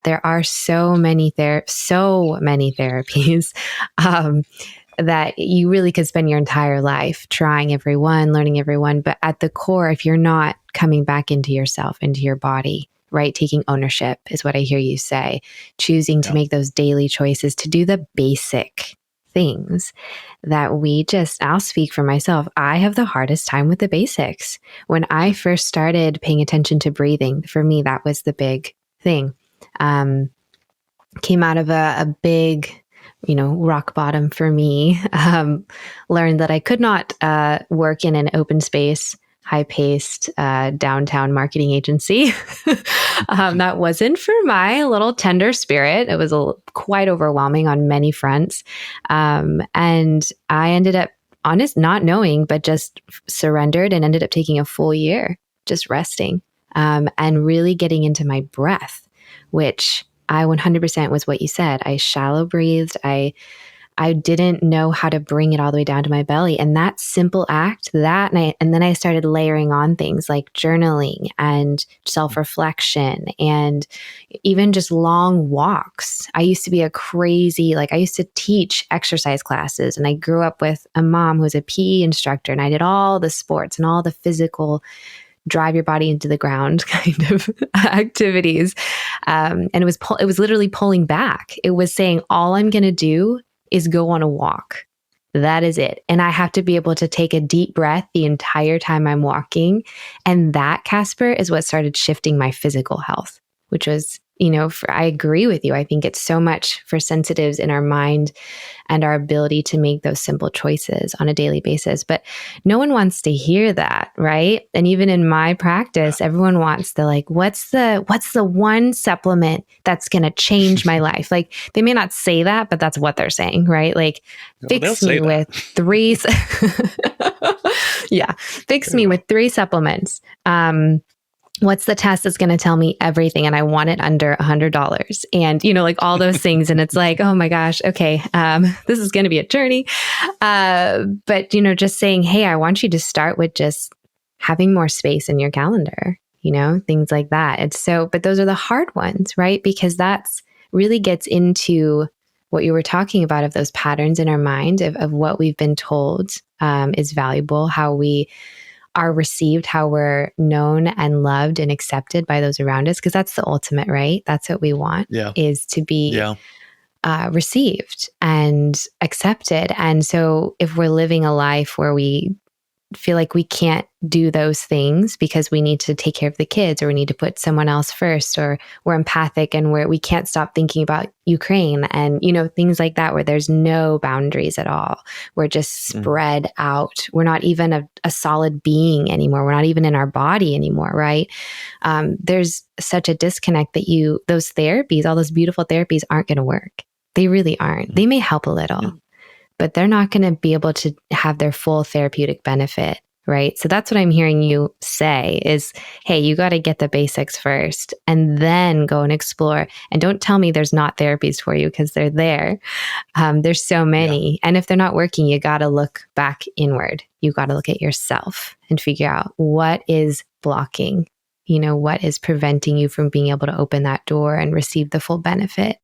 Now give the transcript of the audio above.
there are so many therapies that you really could spend your entire life trying everyone, learning everyone. But at the core, if you're not coming back into yourself, into your body, right? Taking ownership is what I hear you say, choosing to make those daily choices to do the basic things that I'll speak for myself. I have the hardest time with the basics. When I first started paying attention to breathing, for me, that was the big thing. Came out of a big, rock bottom for me. Learned that I could not work in an open space, high-paced downtown marketing agency. That wasn't for my little tender spirit. It was quite overwhelming on many fronts. And I ended up, not knowing, but just surrendered and ended up taking a full year just resting and really getting into my breath, which I 100% was what you said. I shallow breathed. I didn't know how to bring it all the way down to my belly. And that simple act, and then I started layering on things like journaling and self-reflection and even just long walks. I used to be I used to teach exercise classes, and I grew up with a mom who was a PE instructor, and I did all the sports and all the physical drive your body into the ground kind of activities. And it was literally pulling back. It was saying, all I'm going to do is go on a walk. That is it. And I have to be able to take a deep breath the entire time I'm walking. And that, Caspar, is what started shifting my physical health, which was, I agree with you. I think it's so much for sensitives in our mind and our ability to make those simple choices on a daily basis. But no one wants to hear that, right? And even in my practice, everyone wants to what's the one supplement that's going to change my life? Like, they may not say that, but that's what they're saying, right? Like, fix me with 3, fix me with 3 supplements. What's the test that's going to tell me everything? And I want it under $100. And, all those things. And it's like, oh my gosh, okay, this is going to be a journey. But, just saying, hey, I want you to start with just having more space in your calendar, things like that. But those are the hard ones, right? Because that's really gets into what you were talking about, of those patterns in our mind of what we've been told is valuable, how we are received, how we're known and loved and accepted by those around us. Because that's the ultimate, right? That's what we want, is to be received and accepted. And so if we're living a life where we feel like we can't do those things because we need to take care of the kids, or we need to put someone else first, or we're empathic and we can't stop thinking about Ukraine and, things like that, where there's no boundaries at all. We're just spread out. We're not even a solid being anymore. We're not even in our body anymore, right? There's such a disconnect that those therapies, all those beautiful therapies, aren't going to work. They really aren't. They may help a little, but they're not going to be able to have their full therapeutic benefit, right? So that's what I'm hearing you say is, hey, you got to get the basics first and then go and explore. And don't tell me there's not therapies for you, because they're there. There's so many. Yeah. And if they're not working, you got to look back inward. You got to look at yourself and figure out what is blocking, what is preventing you from being able to open that door and receive the full benefit.